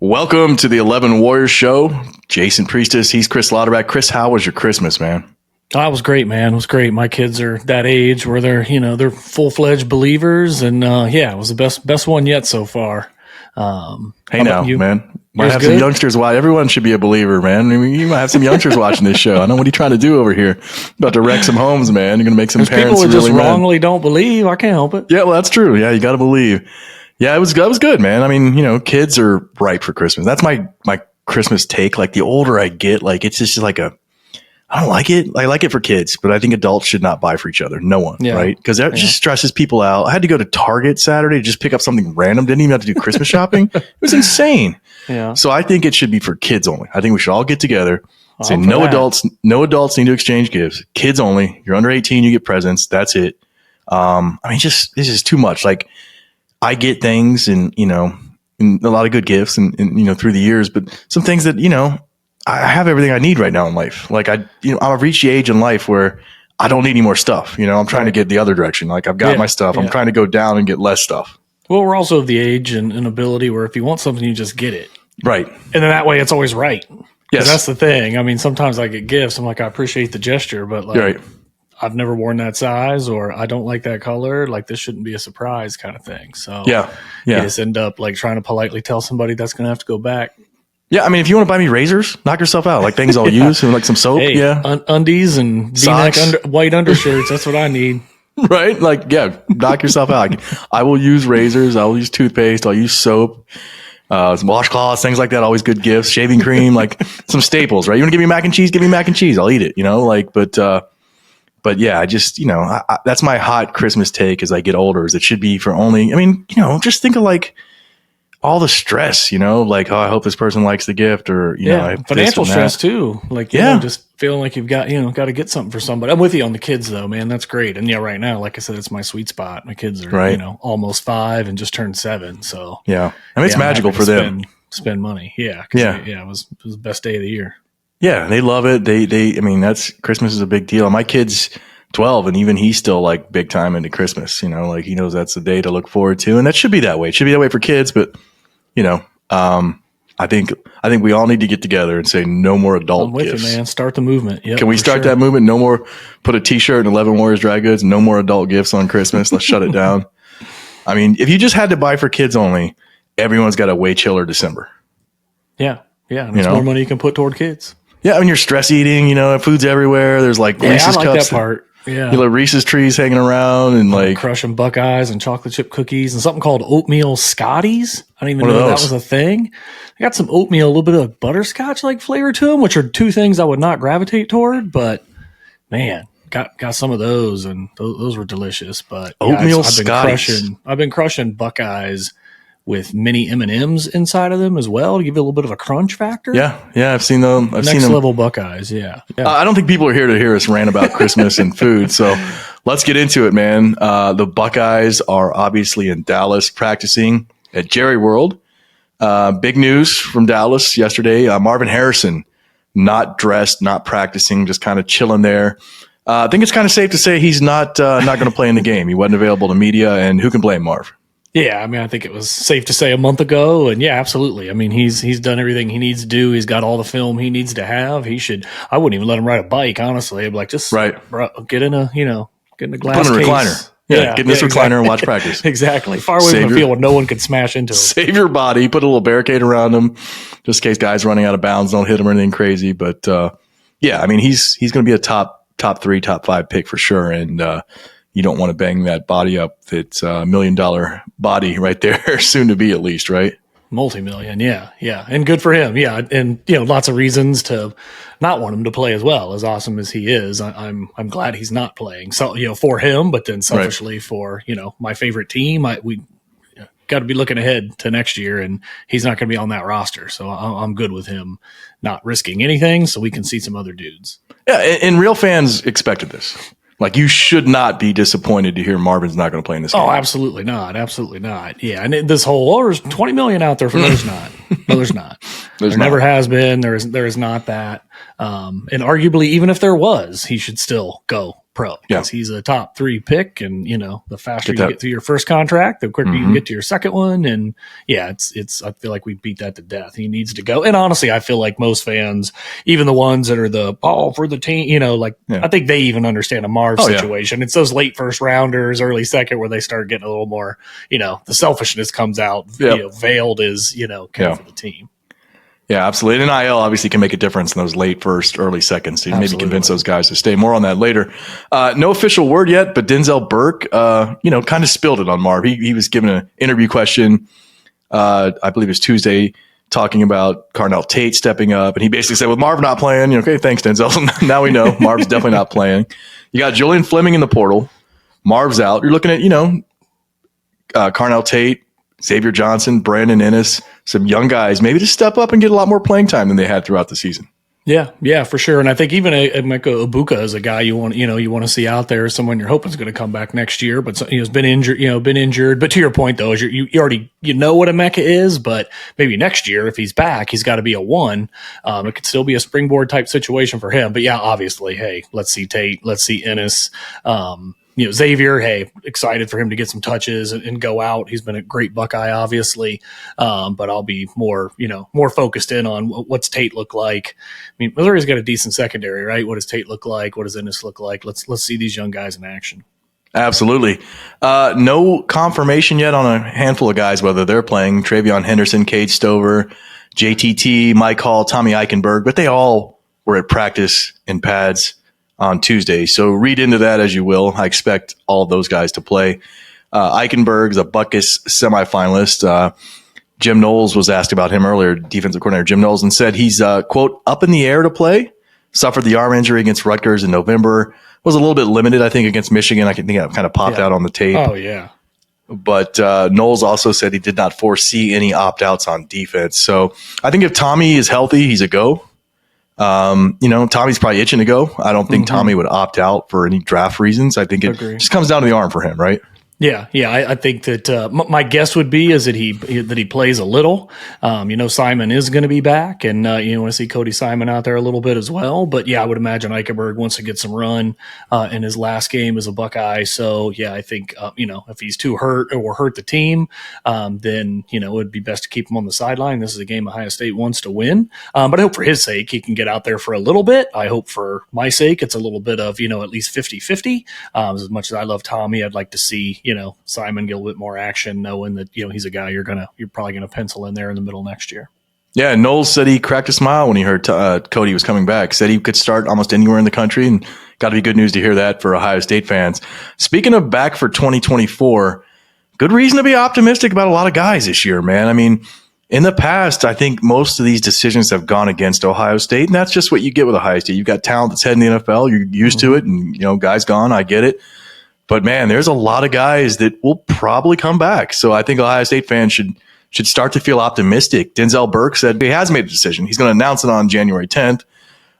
Welcome to the 11 Warriors Show. Jason Priestess, he's Chris Lauderback. Chris, how was your Christmas, man? Oh, it was great, man. It was great. My kids are that age where they're full-fledged believers, and it was the best one yet so far. Hey now, man. Might have some youngsters. Why everyone should be a believer, man. I mean, you might have some youngsters watching this show. I know what are you trying to do over here. About to wreck some homes, man. You're going to make some parents people who really just wrongly don't believe. I can't help it. Yeah, well, that's true. Yeah, you got to believe. Yeah, it was good, man. I mean, kids are ripe for Christmas. That's my Christmas take. Like the older I get, like it's just like I don't like it. I like it for kids, but I think adults should not buy for each other. No one, right? Because that just stresses people out. I had to go to Target Saturday to just pick up something random. Didn't even have to do Christmas shopping. It was insane. Yeah. So I think it should be for kids only. I think we should all get together. Say no adults need to exchange gifts. Kids only. You're under 18, you get presents. That's it. I mean, this is too much. Like I get things and a lot of good gifts and through the years, but some things that, I have everything I need right now in life. Like I've reached the age in life where I don't need any more stuff. I'm trying to get the other direction. Like I've got my stuff. I'm trying to go down and get less stuff. Well, we're also of the age and ability where if you want something, you just get it. Right. And then that way it's always right. Yes. That's the thing. I mean, sometimes I get gifts. I'm like, I appreciate the gesture, but like, right. I've never worn that size or I don't like that color. Like this shouldn't be a surprise kind of thing. So you just end up like trying to politely tell somebody that's going to have to go back. Yeah, I mean, if you want to buy me razors, knock yourself out. Like things I'll use, and like some soap. Undies and V-neck white undershirts. That's what I need. Right? Like, knock yourself out. I will use razors. I will use toothpaste. I'll use soap, some washcloths, things like that. Always good gifts. Shaving cream, like some staples. Right? You want to give me mac and cheese? Give me mac and cheese. I'll eat it. But yeah, I just that's my hot Christmas take as I get older. Is it should be for only. I mean, just think of like. All the stress, like, I hope this person likes the gift or, financial stress too. Like, just feeling like you've got to get something for somebody. I'm with you on the kids though, man. That's great. And right now, like I said, it's my sweet spot. My kids are, almost 5 and just turned 7. So I mean, it's magical for them. Spend money. Yeah. It was the best day of the year. Yeah. They love it. I mean, Christmas is a big deal. My kid's 12 and even he's still like big time into Christmas, like he knows that's the day to look forward to. And that should be that way. It should be that way for kids, but I think we all need to get together and say no more adult gifts. You, man. Start the movement. Yep, Can we start that movement? No more. Put a T-shirt in 11 Warriors Dry Goods. No more adult gifts on Christmas. Let's shut it down. I mean, if you just had to buy for kids only, everyone's got a way chiller December. Yeah. And it's more money you can put toward kids. Yeah, I mean, you're stress eating. Food's everywhere. There's like Reese's I like cups. That part. Yeah. Reese's trees hanging around and like crushing Buckeyes and chocolate chip cookies and something called oatmeal Scotties. I don't even know that was a thing. I got some oatmeal, a little bit of butterscotch like flavor to them, which are two things I would not gravitate toward, but man, got some of those and those were delicious. But oatmeal Scotties. I've been crushing Buckeyes with mini M&Ms inside of them as well to give it a little bit of a crunch factor. Yeah, I've seen them. Next level Buckeyes, yeah. I don't think people are here to hear us rant about Christmas and food, so let's get into it, man. The Buckeyes are obviously in Dallas practicing at Jerry World. Big news from Dallas yesterday. Marvin Harrison not dressed, not practicing, just kind of chilling there. I think it's kind of safe to say he's not going to play in the game. He wasn't available to media, and who can blame Marv? Yeah, I mean, I think it was safe to say a month ago, and yeah, absolutely. I mean, he's done everything he needs to do. He's got all the film he needs to have. I wouldn't even let him ride a bike, honestly. I'd be like, just bro, get in a glass Put him in a recliner. Get in this recliner and watch practice. Exactly. Far away from the field where no one can smash into him. Save your body. Put a little barricade around him, just in case guys running out of bounds don't hit him or anything crazy. But I mean, he's going to be a top 3, top 5 pick for sure, and you don't want to bang that body up. That's $1 million body right there, soon to be at least, right? Multi-million, yeah. And good for him, yeah. And, lots of reasons to not want him to play as well, as awesome as he is. I'm glad he's not playing. So, for him, but then selfishly for, my favorite team, we got to be looking ahead to next year, and he's not going to be on that roster. So I'm good with him not risking anything so we can see some other dudes. Yeah, and real fans expected this. Like, you should not be disappointed to hear Marvin's not going to play in this game. Oh, absolutely not. Absolutely not. Yeah. And this whole, there's $20 million out there for there's not. No, there's not. There never has been. There is not that. And arguably, even if there was, he should still go pro because he's a top 3 pick. And, the faster you get through your first contract, the quicker you can get to your second one. And it's, I feel like we beat that to death. He needs to go. And honestly, I feel like most fans, even the ones that are for the team, I think they even understand a Marv situation. It's those late first rounders, early second where they start getting a little more, the selfishness comes out, veiled as, care for the team. Yeah, absolutely. And NIL obviously can make a difference in those late first, early seconds. So you maybe convince those guys to stay. More on that later. No official word yet, but Denzel Burke, kind of spilled it on Marv. He was given an interview question, I believe it was Tuesday, talking about Carnell Tate stepping up. And he basically said, with Marv not playing, okay, thanks, Denzel. Now we know Marv's definitely not playing. You got Julian Fleming in the portal. Marv's out. You're looking at, Carnell Tate, Xavier Johnson, Brandon Ennis, some young guys, maybe to step up and get a lot more playing time than they had throughout the season. Yeah, for sure. And I think even Emeka Ibuka is a guy you want to see out there, someone you're hoping is going to come back next year, but has been injured. But to your point though, is you already what Emeka is, but maybe next year if he's back, he's got to be a 1. It could still be a springboard type situation for him. But yeah, obviously, hey, let's see Tate, let's see Ennis. Xavier, hey, excited for him to get some touches and go out. He's been a great Buckeye, obviously. But I'll be more focused in on what's Tate look like. I mean, Missouri's got a decent secondary, right? What does Tate look like? What does Ennis look like? Let's see these young guys in action. Absolutely. No confirmation yet on a handful of guys, whether they're playing Travion Henderson, Cade Stover, JTT, Mike Hall, Tommy Eichenberg, but they all were at practice in pads on Tuesday. So read into that as you will. I expect all of those guys to play. Eichenberg's a Buckeyes semifinalist. Jim Knowles was asked about him earlier, defensive coordinator Jim Knowles, and said he's, quote, up in the air to play. Suffered the arm injury against Rutgers in November. Was a little bit limited, I think, against Michigan. I think that kind of popped out on the tape. Oh, yeah. But Knowles also said he did not foresee any opt-outs on defense. So I think if Tommy is healthy, he's a go. Tommy's probably itching to go. I don't think Tommy would opt out for any draft reasons. I think it just comes down to the arm for him, right? Yeah. I think that my guess would be is that he plays a little. Simon is going to be back, and you want to see Cody Simon out there a little bit as well. But yeah, I would imagine Eichenberg wants to get some run in his last game as a Buckeye. So yeah, I think if he's too hurt or hurt the team, then it would be best to keep him on the sideline. This is a game Ohio State wants to win, but I hope for his sake he can get out there for a little bit. I hope for my sake it's a little bit of at least 50-50. As much as I love Tommy, I'd like to see Simon get a little bit more action, knowing that he's a guy you're probably gonna pencil in there in the middle next year. Yeah, Knowles said he cracked a smile when he heard Cody was coming back. Said he could start almost anywhere in the country, and got to be good news to hear that for Ohio State fans. Speaking of back for 2024, good reason to be optimistic about a lot of guys this year, man. I mean, in the past, I think most of these decisions have gone against Ohio State, and that's just what you get with Ohio State. You've got talent that's heading the NFL. You're used to it, and guys gone. I get it. But man, there's a lot of guys that will probably come back. So I think Ohio State fans should start to feel optimistic. Denzel Burke said he has made a decision. He's going to announce it on January 10th.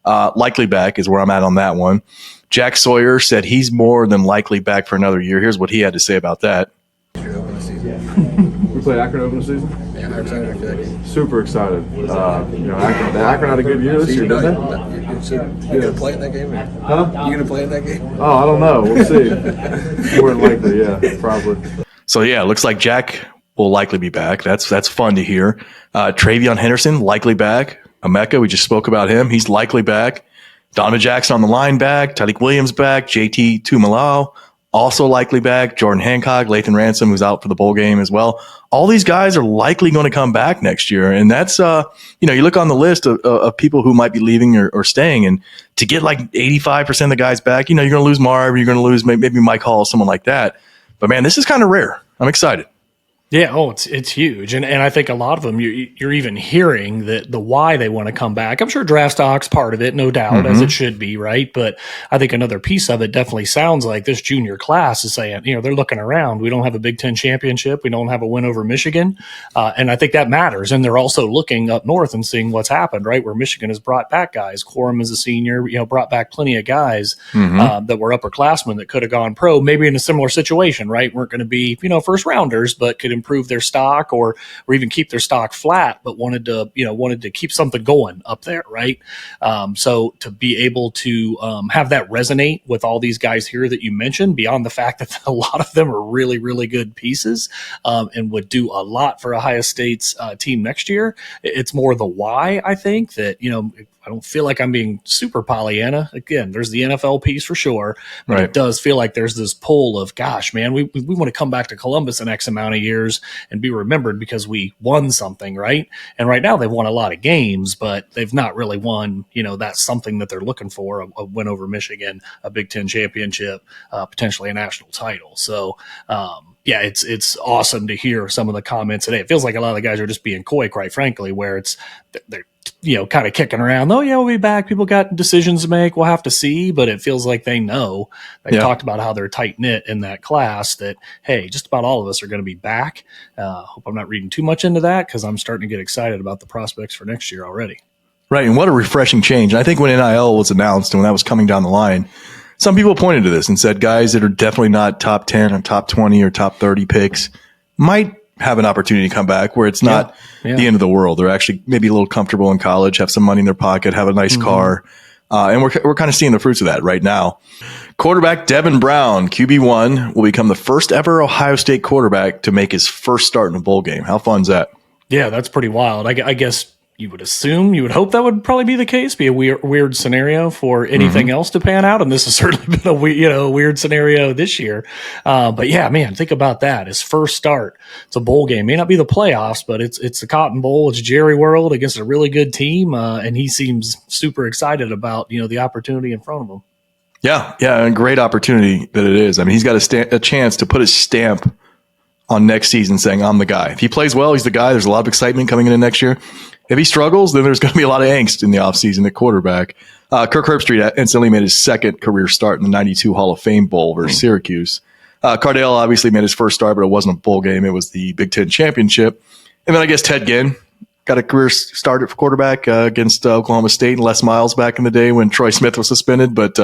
Likely back is where I'm at on that one. Jack Sawyer said he's more than likely back for another year. Here's what he had to say about that. We played Akron open the season? Yeah, I'm excited for that game. Super excited. Akron had a good year this year, didn't they? You gonna play in that game? Huh? You gonna play in that game? Oh, I don't know. We'll see. More than likely, yeah, probably. So yeah, it looks like Jack will likely be back. That's fun to hear. Travion Henderson likely back. Emeka, we just spoke about him. He's likely back. Donovan Jackson on the line back. Tyreek Williams back. JT Tumalao also likely back. Jordan Hancock, Lathan Ransom, who's out for the bowl game as well. All these guys are likely going to come back next year. And that's, you look on the list of people who might be leaving or staying, and to get like 85% of the guys back, you're going to lose Marv, you're going to lose maybe Mike Hall, someone like that. But man, this is kind of rare. I'm excited. Yeah, it's huge, and I think a lot of them you're even hearing that the why they want to come back. I'm sure draft stock's part of it, no doubt, as it should be, right? But I think another piece of it definitely sounds like this junior class is saying, they're looking around. We don't have a Big Ten championship, we don't have a win over Michigan, and I think that matters. And they're also looking up north and seeing what's happened, right? Where Michigan has brought back guys. Quorum is a senior, brought back plenty of guys that were upperclassmen that could have gone pro, maybe in a similar situation, right? Weren't going to be first rounders, but could improve their stock or even keep their stock flat, but wanted to keep something going up there, right? So to be able to have that resonate with all these guys here that you mentioned, beyond the fact that a lot of them are really, really good pieces and would do a lot for Ohio State's team next year. It's more the why, I think, that, I don't feel like I'm being super Pollyanna. Again, there's the NFL piece for sure, but Right. It does feel like there's this pull of, gosh, man, we want to come back to Columbus in X amount of years and be remembered because we won something, right? And right now they've won a lot of games, but they've not really won, that's something that they're looking for, a win over Michigan, a Big Ten championship, potentially a national title. So, yeah, it's awesome to hear some of the comments today. It feels like a lot of the guys are just being coy, quite frankly, where they're kind of kicking around. Oh, yeah, we'll be back. People got decisions to make. We'll have to see. But it feels like they know. They talked about how they're tight-knit in that class that, hey, just about all of us are going to be back. Hope I'm not reading too much into that because I'm starting to get excited about the prospects for next year already. Right, and what a refreshing change. And I think when NIL was announced and when that was coming down the line, some people pointed to this and said guys that are definitely not top 10 or top 20 or top 30 picks might have an opportunity to come back where it's not the end of the world. They're actually maybe a little comfortable in college, have some money in their pocket, have a nice car. And we're kind of seeing the fruits of that right now. Quarterback Devin Brown, QB1, will become the first ever Ohio State quarterback to make his first start in a bowl game. How fun is that? Yeah, that's pretty wild. I guess you would hope that would probably be the case, be a weird scenario for anything else to pan out. And this has certainly been a weird scenario this year. But yeah, man, think about that. His first start. It's a bowl game. May not be the playoffs, but it's the Cotton Bowl. It's Jerry World against a really good team. And he seems super excited about, the opportunity in front of him. Yeah, a great opportunity that it is. I mean, he's got a chance to put his stamp on next season saying, I'm the guy. If he plays well, he's the guy. There's a lot of excitement coming into next year. If he struggles, then there's going to be a lot of angst in the offseason at quarterback. Kirk Herbstreit instantly made his second career start in the 92 Hall of Fame Bowl versus Syracuse. Cardale obviously made his first start, but it wasn't a bowl game. It was the Big Ten championship. And then I guess Ted Ginn got a career start at quarterback against Oklahoma State and Les Miles back in the day when Troy Smith was suspended, but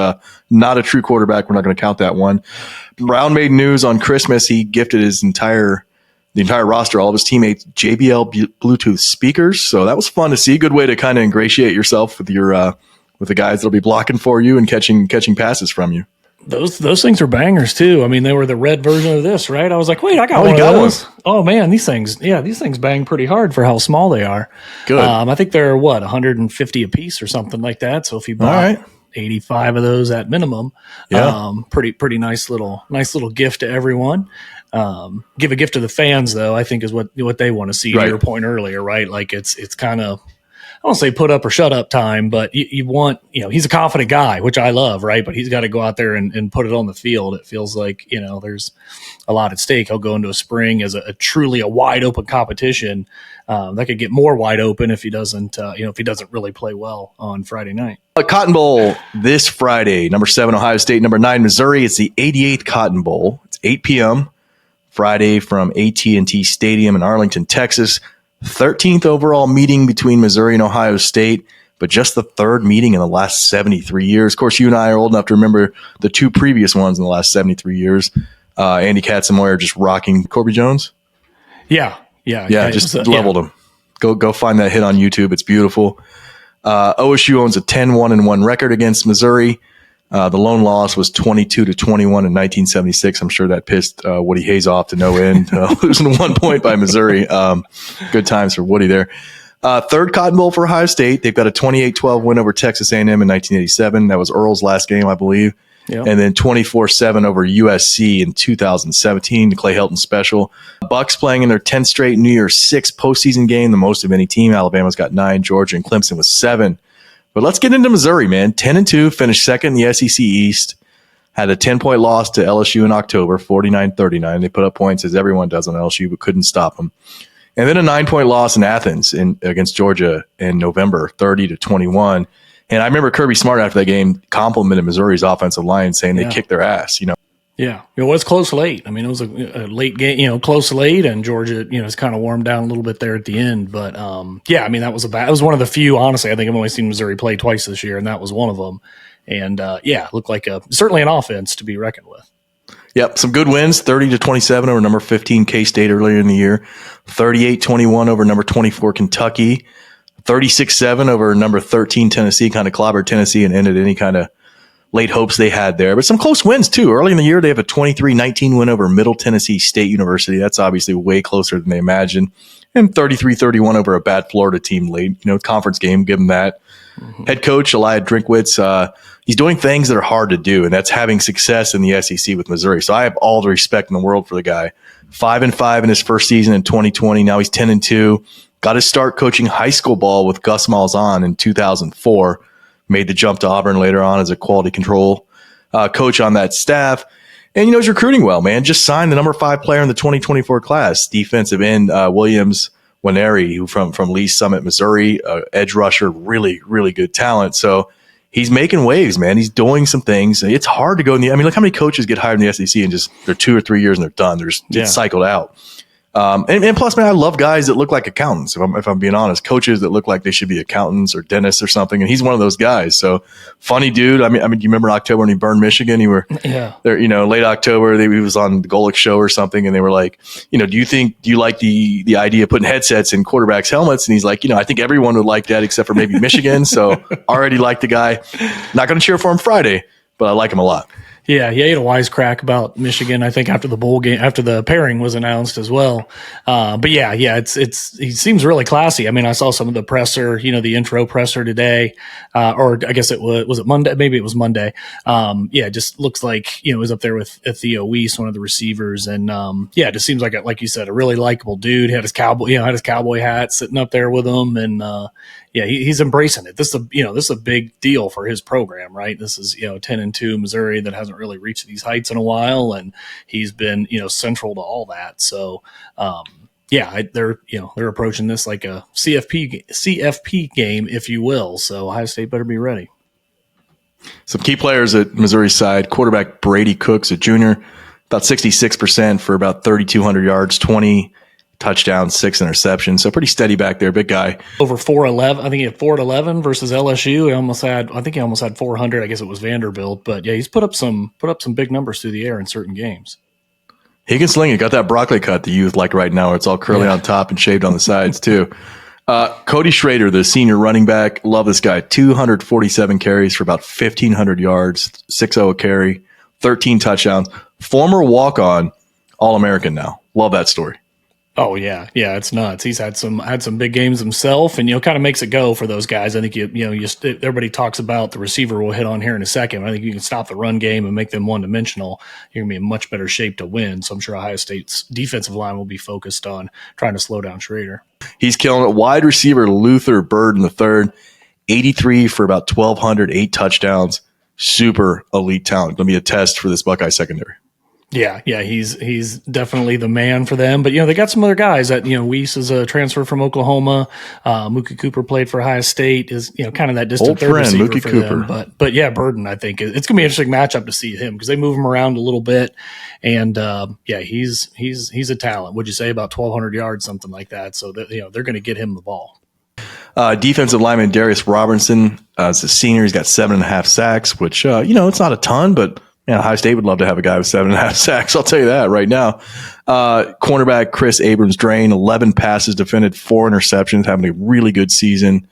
not a true quarterback. We're not going to count that one. Brown made news on Christmas. He gifted the entire roster, all of his teammates, JBL Bluetooth speakers. So that was fun to see. Good way to kind of ingratiate yourself with with the guys that'll be blocking for you and catching passes from you. Those things are bangers too. I mean, they were the red version of this, right? I was like, wait, I got one of those. Oh man, these things bang pretty hard for how small they are. Good. I think they're 150 a piece or something like that. So if you bought 85 of those at minimum, pretty nice little gift to everyone. Give a gift to the fans though, I think is what they want to see. To your point earlier, right? Like it's kind of, I don't say put up or shut up time, but you want, he's a confident guy, which I love, right? But he's got to go out there and put it on the field. It feels like, there's a lot at stake. He'll go into a spring as a truly wide open competition that could get more wide open if he doesn't really play well on Friday night. Cotton Bowl this Friday, number 7, Ohio State, number 9, Missouri. It's the 88th Cotton Bowl. It's 8 p.m. Friday from AT&T Stadium in Arlington, Texas. 13th overall meeting between Missouri and Ohio State, but just the third meeting in the last 73 years. Of course, you and I are old enough to remember the two previous ones in the last 73 years. Andy Katzenmoyer just rocking Corby Jones. Yeah, just leveled him. Go find that hit on YouTube. It's beautiful. OSU owns a 10-1-1 record against Missouri. The lone loss was 22-21 in 1976. I'm sure that pissed Woody Hayes off to no end, losing 1 point by Missouri. Good times for Woody there. Third Cotton Bowl for Ohio State. They've got a 28-12 win over Texas A&M in 1987. That was Earl's last game, I believe. Yep. And then 24-7 over USC in 2017, the Clay Helton special. Bucks playing in their 10th straight New Year's 6 postseason game, the most of any team. Alabama's got 9, Georgia and Clemson with 7. But let's get into Missouri, man. 10-2, finished second in the SEC East. Had a 10-point loss to LSU in October, 49-39. They put up points as everyone does on LSU, but couldn't stop them. And then a 9-point loss in Athens against Georgia in November, 30-21. And I remember Kirby Smart after that game complimented Missouri's offensive line, saying they kicked their ass. Yeah, it was close late. I mean, it was a late game, close late, and Georgia, has kind of warmed down a little bit there at the end. But I mean, that was one of the few. Honestly, I think I've only seen Missouri play twice this year, and that was one of them. And looked like certainly an offense to be reckoned with. Yep, some good wins, 30-27 over number 15 K-State earlier in the year, 38-21 over number 24 Kentucky, 36-7 over number 13 Tennessee, kind of clobbered Tennessee and ended any kind of late hopes they had there. But some close wins, too. Early in the year, they have a 23-19 win over Middle Tennessee State University. That's obviously way closer than they imagined. And 33-31 over a bad Florida team late, conference game, give them that. Head coach, Eliah Drinkwitz, he's doing things that are hard to do, and that's having success in the SEC with Missouri. So I have all the respect in the world for the guy. 5-5 in his first season in 2020. Now he's 10-2. Got his start coaching high school ball with Gus Malzahn in 2004. Made the jump to Auburn later on as a quality control coach on that staff. And, he's recruiting well, man. Just signed the number 5 player in the 2024 class, defensive end Williams Waneri, who from Lee Summit, Missouri, edge rusher, really, really good talent. So he's making waves, man. He's doing some things. It's hard to go look how many coaches get hired in the SEC and just they're 2 or 3 years and they're done. They're just cycled out. And plus, man, I love guys that look like accountants. If I'm being honest, coaches that look like they should be accountants or dentists or something. And he's one of those guys. So funny dude. I mean, do you remember October when he burned Michigan? You were there, late October. He was on the Golick show or something, and they were like, do you like the idea of putting headsets in quarterbacks' helmets? And he's like, I think everyone would like that except for maybe Michigan. So already like the guy. Not going to cheer for him Friday, but I like him a lot. Yeah, he had a wisecrack about Michigan, I think, after the bowl game, after the pairing was announced as well. But yeah, he seems really classy. I mean, I saw some of the presser, the intro presser today, or I guess was it Monday? Maybe it was Monday. It just looks like, he was up there with Theo Weiss, one of the receivers. And it just seems like you said, a really likable dude. Had his cowboy hat sitting up there with him. And he's embracing it. This is a big deal for his program, right? This is 10-2 Missouri that hasn't really reached these heights in a while, and he's been central to all that. So they're approaching this like a CFP game, if you will. So Ohio State better be ready. Some key players at Missouri's side: quarterback Brady Cooks, a junior, about 66% for about 3,200 yards, 20 touchdowns, 6 interceptions. So pretty steady back there, big guy. Over 411. I think he had 411 versus LSU. I think he almost had 400. I guess it was Vanderbilt, but he's put up some big numbers through the air in certain games. He can sling it. Got that broccoli cut that youth like right now. It's all curly on top and shaved on the sides too. Cody Schrader, the senior running back, love this guy. 247 carries for about 1,500 yards, 6.0 a carry, 13 touchdowns. Former walk-on, All-American now. Love that story. Oh yeah, it's nuts. He's had some big games himself, and kind of makes it go for those guys. I think everybody talks about the receiver we'll hit on here in a second. I think you can stop the run game and make them one dimensional. You're gonna be in much better shape to win. So I'm sure Ohio State's defensive line will be focused on trying to slow down Schrader. He's killing it. Wide receiver Luther Bird in the third, 83 for about 1,200, 8 touchdowns. Super elite talent. Gonna be a test for this Buckeye secondary. Yeah, he's definitely the man for them. But they got some other guys that Weiss is a transfer from Oklahoma. Mookie Cooper played for Ohio State. Is kind of that distant old third friend, receiver Mookie for Cooper. them. But Burden, I think it's gonna be an interesting matchup to see him because they move him around a little bit. And he's a talent. Would you say about 1,200 yards, something like that? So that they're going to get him the ball. Defensive lineman Darius Robinson, as a senior, he's got 7.5 sacks, which it's not a ton, but Ohio State would love to have a guy with 7.5 sacks. I'll tell you that right now. Cornerback Chris Abrams-Drain, 11 passes defended, 4 interceptions, having a really good season.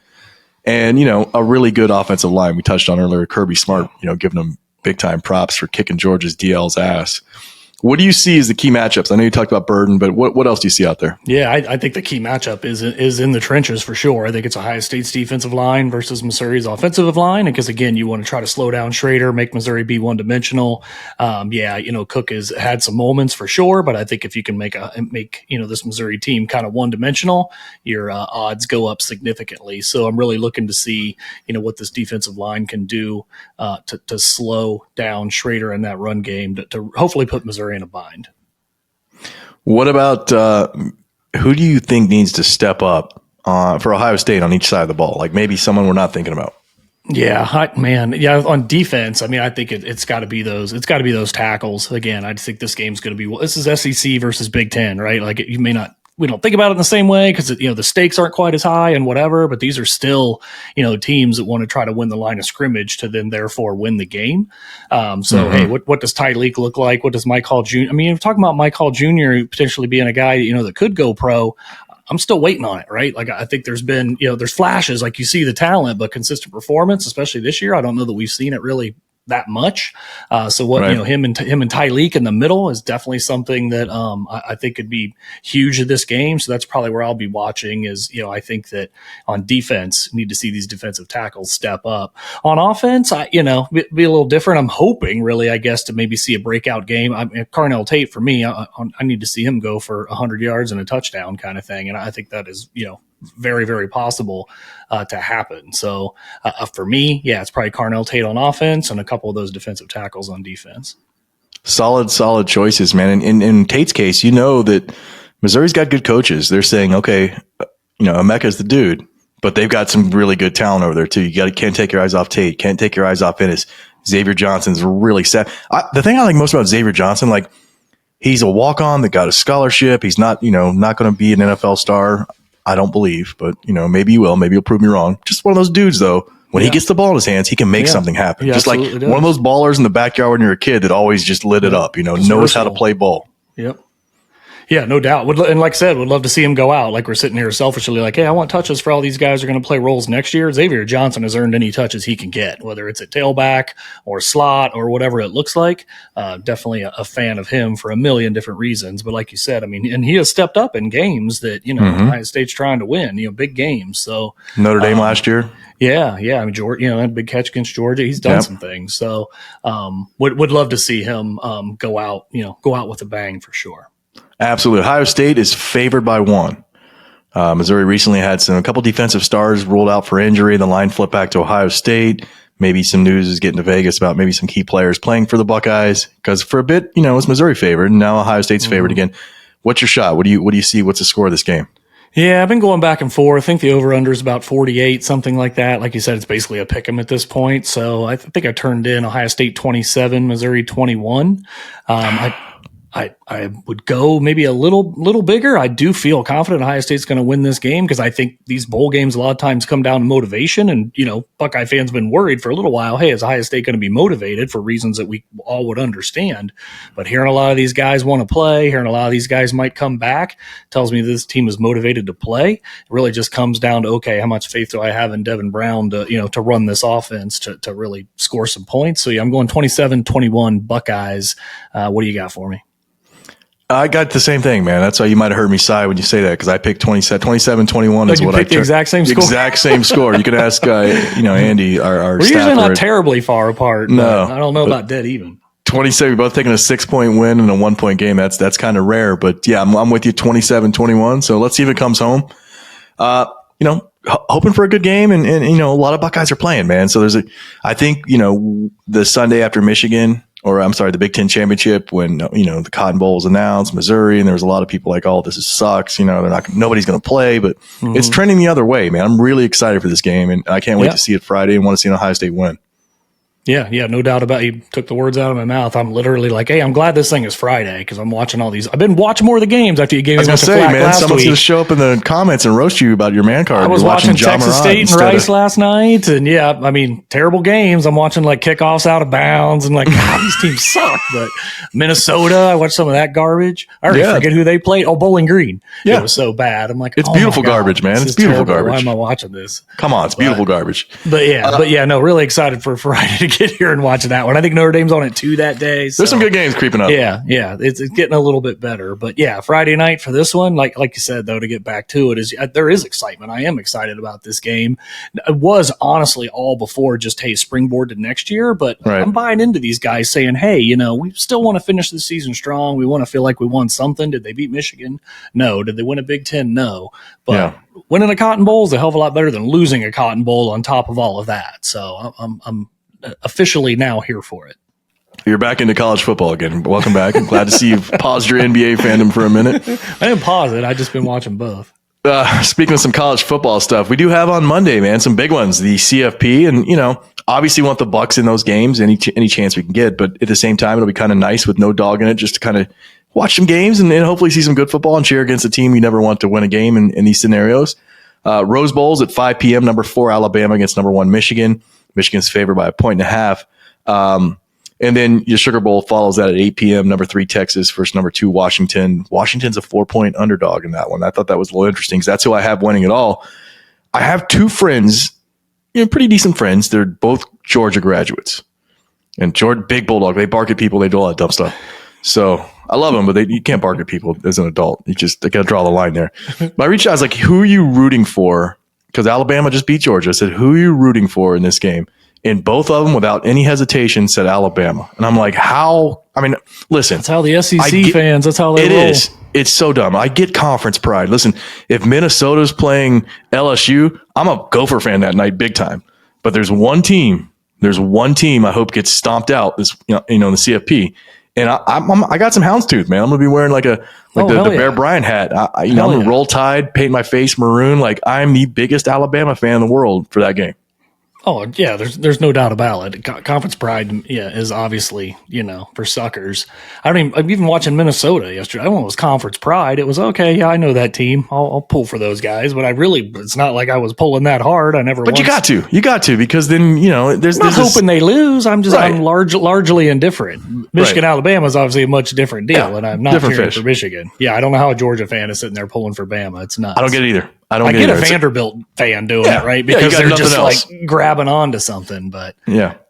And, a really good offensive line. We touched on earlier, Kirby Smart, giving them big time props for kicking Georgia's DL's ass. What do you see as the key matchups? I know you talked about Burden, but what else do you see out there? Yeah, I think the key matchup is in the trenches for sure. I think it's Ohio State's defensive line versus Missouri's offensive line. Because again, you want to try to slow down Schrader, make Missouri be one dimensional. Cook has had some moments for sure, but I think if you can make this Missouri team kind of one dimensional, your odds go up significantly. So I'm really looking to see what this defensive line can do to slow down Schrader in that run game to hopefully put Missouri in a bind. What about who do you think needs to step up for Ohio State on each side of the ball? Like maybe someone we're not thinking about. Yeah, on defense, I mean, I think it's got to be those. It's got to be those tackles. Again, I just think this game's going to be. This is SEC versus Big Ten, right? Like you may not we don't think about it in the same way because, the stakes aren't quite as high and whatever, but these are still, teams that want to try to win the line of scrimmage to then therefore win the game. Hey, what does Tyleek look like? What does Mike Hall Jr.? I mean, if we're talking about Mike Hall Jr. potentially being a guy, that could go pro, I'm still waiting on it, right? Like, I think there's been, there's flashes, like you see the talent, but consistent performance, especially this year, I don't know that we've seen it really that much. Him and Tyleek in the middle is definitely something that I think could be huge in this game. So that's probably where I'll be watching is, I think that on defense, need to see these defensive tackles step up. On offense, be a little different. I'm hoping really, I guess, to maybe see a breakout game. Carnell Tate for me, I need to see him go for 100 yards and a touchdown kind of thing. And I think that is, very, very possible to happen. So for me, it's probably Carnell Tate on offense and a couple of those defensive tackles on defense. Solid choices, man. And in Tate's case, that Missouri's got good coaches. They're saying, okay, Emeka's the dude, but they've got some really good talent over there too. Can't take your eyes off Tate. Can't take your eyes off Ennis. Xavier Johnson's really set. The thing I like most about Xavier Johnson, like he's a walk-on that got a scholarship. He's not, not going to be an NFL star. I don't believe, but maybe he will. Maybe he'll prove me wrong. Just one of those dudes, though. When he gets the ball in his hands, he can make something happen. Just like one of those ballers in the backyard when you're a kid that always just lit it up. Knows how to play ball. Yep. Yeah, no doubt. And like I said, would love to see him go out. Like we're sitting here selfishly like, hey, I want touches for all these guys who are going to play roles next year. Xavier Johnson has earned any touches he can get, whether it's at tailback or slot or whatever it looks like. Definitely a fan of him for a million different reasons. But like you said, I mean, and he has stepped up in games that, the United States trying to win, big games. So Notre Dame last year. Yeah. I mean, Georgia, that big catch against Georgia, he's done some things. So would love to see him go out with a bang for sure. Absolutely. Ohio State is favored by 1. Missouri recently had a couple defensive stars ruled out for injury. The line flipped back to Ohio State. Maybe some news is getting to Vegas about maybe some key players playing for the Buckeyes because for a bit, it's Missouri favored and now Ohio State's favored again. What's your shot? What do you see? What's the score of this game? Yeah, I've been going back and forth. I think the over-under is about 48, something like that. Like you said, it's basically a pick 'em at this point. So I think I turned in Ohio State 27, Missouri 21. I would go maybe a little bigger. I do feel confident Ohio State's going to win this game because I think these bowl games a lot of times come down to motivation. And, Buckeye fans been worried for a little while. Hey, is Ohio State going to be motivated for reasons that we all would understand? But hearing a lot of these guys want to play, hearing a lot of these guys might come back, tells me this team is motivated to play. It really just comes down to, okay, how much faith do I have in Devin Brown to run this offense to really score some points? So, I'm going 27-21 Buckeyes. What do you got for me? I got the same thing, man. That's why you might have heard me sigh when you say that because I picked 27-21 is what I picked. The exact same score. Exact same score. You can ask, Andy, our We're staffer. usually not terribly far apart. No, I don't know about dead even. 27. We're both taking a 6-point win in a 1-point game. That's kind of rare, but yeah, I'm with you. 27-21. So let's see if it comes home. Hoping for a good game, and a lot of Buckeyes are playing, man. So I think the Sunday after Michigan. Or I'm sorry, the Big Ten championship when the Cotton Bowl was announced, Missouri, and there was a lot of people like, "Oh, this sucks." Nobody's going to play, but it's trending the other way, man. I'm really excited for this game, and I can't wait to see it Friday and want to see an Ohio State win. Yeah, no doubt about it. You took the words out of my mouth. I'm literally like, hey, I'm glad this thing is Friday because I'm watching all these. I've been watching more of the games after you gave me a bunch of flack last week. Someone's going to show up in the comments and roast you about your man card. I was watching Texas State and Rice last night, and terrible games. I'm watching like kickoffs out of bounds and like, God, these teams suck. But Minnesota, I watched some of that garbage. I already forget who they played. Oh, Bowling Green. Yeah. It was so bad. I'm like, it's beautiful garbage, man. It's beautiful garbage. Why am I watching this? Come on, it's beautiful garbage. But really excited for Friday to get here and watch that one. I think Notre Dame's on it too that day. So. There's some good games creeping up. Yeah. It's getting a little bit better. But Friday night for this one, like you said, though, to get back to it, there is excitement. I am excited about this game. It was honestly all before just, hey, springboard to next year. But I'm buying into these guys saying, hey, we still want to finish the season strong. We want to feel like we won something. Did they beat Michigan? No. Did they win a Big Ten? No. But winning a Cotton Bowl is a hell of a lot better than losing a Cotton Bowl on top of all of that. So I'm officially now here for it. You're back into college football again. Welcome back. I'm glad to see you've paused your NBA fandom for a minute. I didn't pause it. I've just been watching both. Speaking of some college football stuff, we do have on Monday, man, some big ones. The CFP, and obviously want the Bucks in those games any chance we can get. But at the same time, it'll be kind of nice with no dog in it, just to kind of watch some games and hopefully see some good football and cheer against a team you never want to win a game in these scenarios. Rose Bowl's at 5 p.m. Number 4 Alabama against number 1 Michigan. Michigan's favored by 1.5. And then your Sugar Bowl follows that at 8 p.m. Number 3 Texas versus number 2 Washington. Washington's a 4-point underdog in that one. I thought that was a little interesting because that's who I have winning it all. I have 2 friends, pretty decent friends. They're both Georgia graduates. And Georgia, big bulldog. They bark at people. They do all that dumb stuff. So I love them, but you can't bark at people as an adult. I got to draw the line there. But I reached out. I was like, who are you rooting for? Because Alabama just beat Georgia. I said, who are you rooting for in this game? And both of them, without any hesitation, said Alabama. And I'm like, how? I mean, listen. That's how the SEC fans, that's how they roll. It is. It's so dumb. I get conference pride. Listen, if Minnesota's playing LSU, I'm a Gopher fan that night big time. But there's one team I hope gets stomped out this, in the CFP. And I got some houndstooth, man. I'm going to be wearing the Bear Bryant hat. I'm going to roll Tide, paint my face maroon. Like, I'm the biggest Alabama fan in the world for that game. Oh, yeah, there's no doubt about it. Conference pride, is obviously, for suckers. I'm even watching Minnesota yesterday. I don't know, it was conference pride. It was, okay, yeah, I know that team. I'll pull for those guys. But it's not like I was pulling that hard. But you got to, because then, there's not hoping they lose. I'm largely indifferent. Michigan, Alabama is obviously a much different deal, and I'm not cheering for Michigan. Yeah, I don't know how a Georgia fan is sitting there pulling for Bama. It's nuts. I don't get it either. I get a Vanderbilt fan doing it, right? Because they're just else. Grabbing on to something. But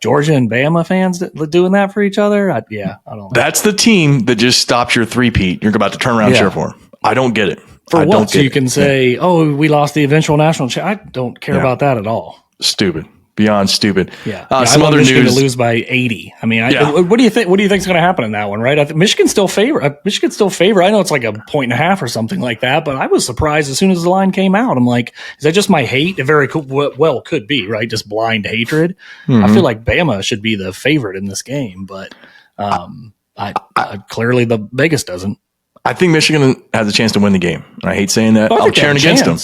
Georgia and Bama fans doing that for each other, I don't know. That's the team that just stops your three-peat. You're about to turn around and cheer for them. I don't get it. For what? So you can say, we lost the eventual national championship. I don't care about that at all. Stupid. Beyond stupid. Yeah. Some other Michigan news to lose by 80. I mean, what do you think? What do you think is going to happen in that one? Right? I think Michigan's still favored. I know it's like 1.5 or something like that, but I was surprised as soon as the line came out. I'm like, is that just my hate? It very well could be, right? Just blind hatred. Mm-hmm. I feel like Bama should be the favorite in this game, but I clearly the Vegas doesn't. I think Michigan has a chance to win the game. I hate saying that. I'm cheering against them.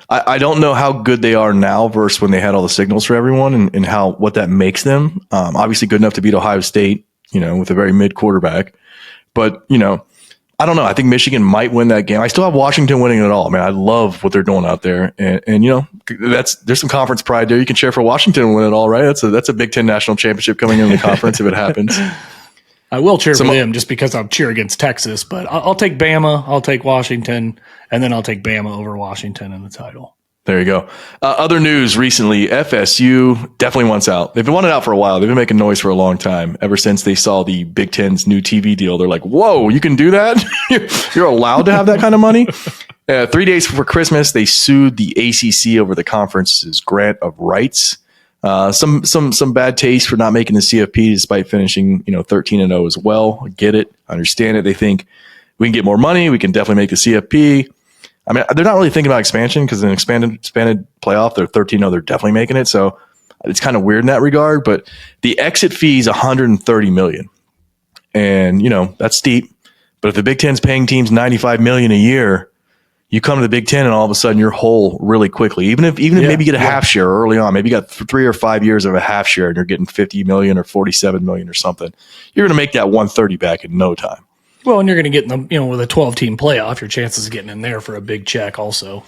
I don't know how good they are now versus when they had all the signals for everyone and what that makes them. Obviously good enough to beat Ohio State, with a very mid quarterback. But, I don't know. I think Michigan might win that game. I still have Washington winning it all. Man, I love what they're doing out there. And there's some conference pride there. You can cheer for Washington and win it all, right? That's a Big Ten national championship coming in the conference if it happens. I will cheer for them just because I'll cheer against Texas, but I'll take Bama, I'll take Washington, and then I'll take Bama over Washington in the title. There you go. Other news recently, FSU definitely wants out. They've been wanting out for a while. They've been making noise for a long time, ever since they saw the Big Ten's new TV deal. They're like, whoa, you can do that? You're allowed to have that kind of money? 3 days before Christmas, they sued the ACC over the conference's grant of rights. Some bad taste for not making the CFP despite finishing 13-0 as well. I get it, I understand it. They think we can get more money, we can definitely make the CFP. I mean, they're not really thinking about expansion because in an expanded playoff, they're 13-0. They're definitely making it, so it's kind of weird in that regard. But the exit fee is $130 million, and that's steep. But if the Big Ten's paying teams $95 million a year, you come to the Big Ten and all of a sudden you're whole really quickly. Even if maybe you get a half share early on, maybe you got 3 or 5 years of a half share and you're getting $50 million or $47 million or something, you're going to make that 130 back in no time. Well, and you're going to get in the, with a 12-team playoff, your chances of getting in there for a big check also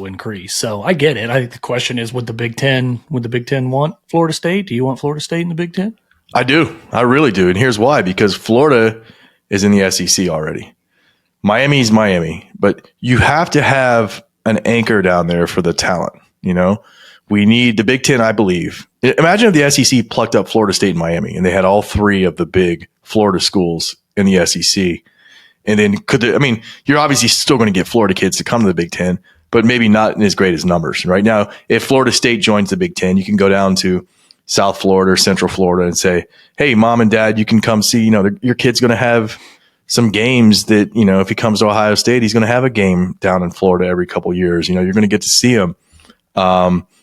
increase. So I get it. I think the question is, would the Big Ten want Florida State? Do you want Florida State in the Big Ten? I do. I really do. And here's why. Because Florida is in the SEC already. Miami's Miami, but you have to have an anchor down there for the talent. We need the Big Ten, I believe. Imagine if the SEC plucked up Florida State and Miami and they had all 3 of the big Florida schools in the SEC. And then you're obviously still going to get Florida kids to come to the Big Ten, but maybe not in as great as numbers. Right now, if Florida State joins the Big Ten, you can go down to South Florida or Central Florida and say, hey, mom and dad, you can come see, your kid's going to have some games that, if he comes to Ohio State, he's going to have a game down in Florida every couple of years. You're going to get to see him.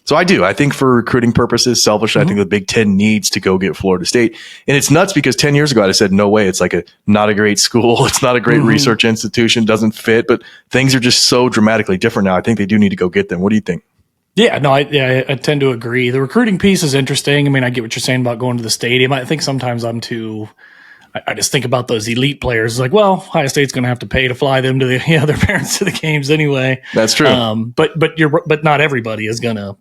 So I do. I think for recruiting purposes, selfishly, I think the Big Ten needs to go get Florida State. And it's nuts because 10 years ago, I said, no way. It's like not a great school. It's not a great research institution. Doesn't fit. But things are just so dramatically different now. I think they do need to go get them. What do you think? Yeah, no, I tend to agree. The recruiting piece is interesting. I mean, I get what you're saying about going to the stadium. I think sometimes I'm too I just think about those elite players. It's like, well, Ohio State's going to have to pay to fly them to their parents to the games anyway. That's true. But not everybody is going to,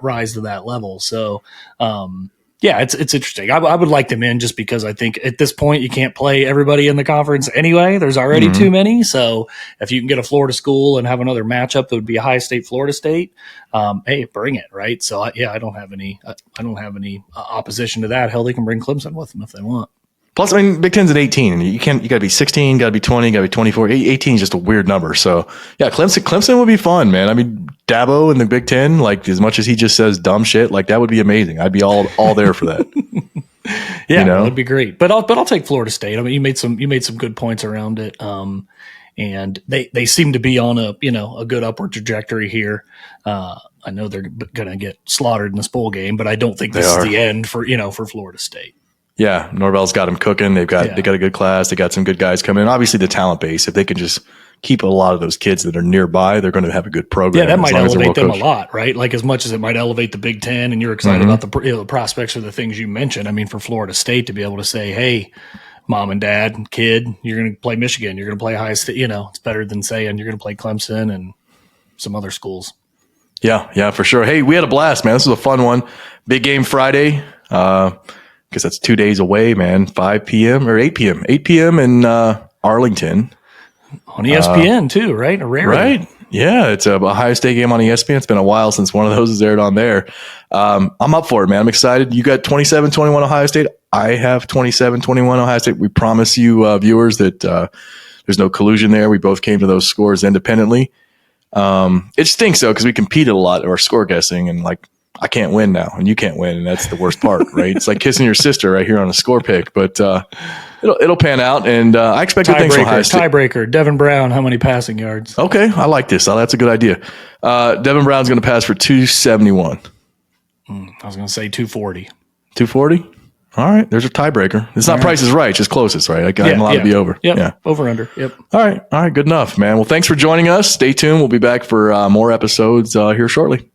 rise to that level. So, yeah, it's interesting. I would like them in just because I think at this point you can't play everybody in the conference anyway. There's already too many. So if you can get a Florida school and have another matchup that would be Ohio State, Florida State, hey, bring it, right? So I don't have any opposition to that. Hell, they can bring Clemson with them if they want. Plus, I mean, Big Ten's at 18. You got to be 16, got to be 20, got to be 24. 18 is just a weird number. So, yeah, Clemson would be fun, man. I mean, Dabo in the Big Ten, like as much as he just says dumb shit, like that would be amazing. I'd be all there for that. Yeah, that'd be great. But I'll take Florida State. I mean, you made some good points around it. And they seem to be on a good upward trajectory here. I know they're going to get slaughtered in this bowl game, but I don't think this is the end for Florida State. Yeah, Norvell's got them cooking. They got a good class. They got some good guys coming in. Obviously, the talent base. If they can just keep a lot of those kids that are nearby, they're going to have a good program. Yeah, that might elevate them a lot, right? Like as much as it might elevate the Big Ten, and you're excited about the prospects or the things you mentioned. I mean, for Florida State to be able to say, "Hey, mom and dad, kid, you're going to play Michigan. You're going to play Ohio State." It's better than saying you're going to play Clemson and some other schools. Yeah, for sure. Hey, we had a blast, man. This was a fun one. Big game Friday. Because that's 2 days away, man. 5 p.m. or 8 p.m. 8 p.m. in Arlington. On ESPN too, right? Right. Yeah, it's a Ohio State game on ESPN. It's been a while since one of those has aired on there. I'm up for it, man. I'm excited. You got 27-21 Ohio State. I have 27-21 Ohio State. We promise you, viewers, that there's no collusion there. We both came to those scores independently. It stinks, though, because we competed a lot or score guessing, and like, I can't win now, and you can't win, and that's the worst part, right? It's like kissing your sister right here on a score pick, but it'll pan out, and I expect good things from Ohio State. Tiebreaker, Devin Brown, how many passing yards? Okay, I like this. That's a good idea. Devin Brown's going to pass for 271. I was going to say 240. 240? All right, there's a tiebreaker. It's not Price is Right, it's just closest, right? I got a lot to be over. Yep. Yeah, over under. Yep. All right, good enough, man. Well, thanks for joining us. Stay tuned. We'll be back for more episodes here shortly.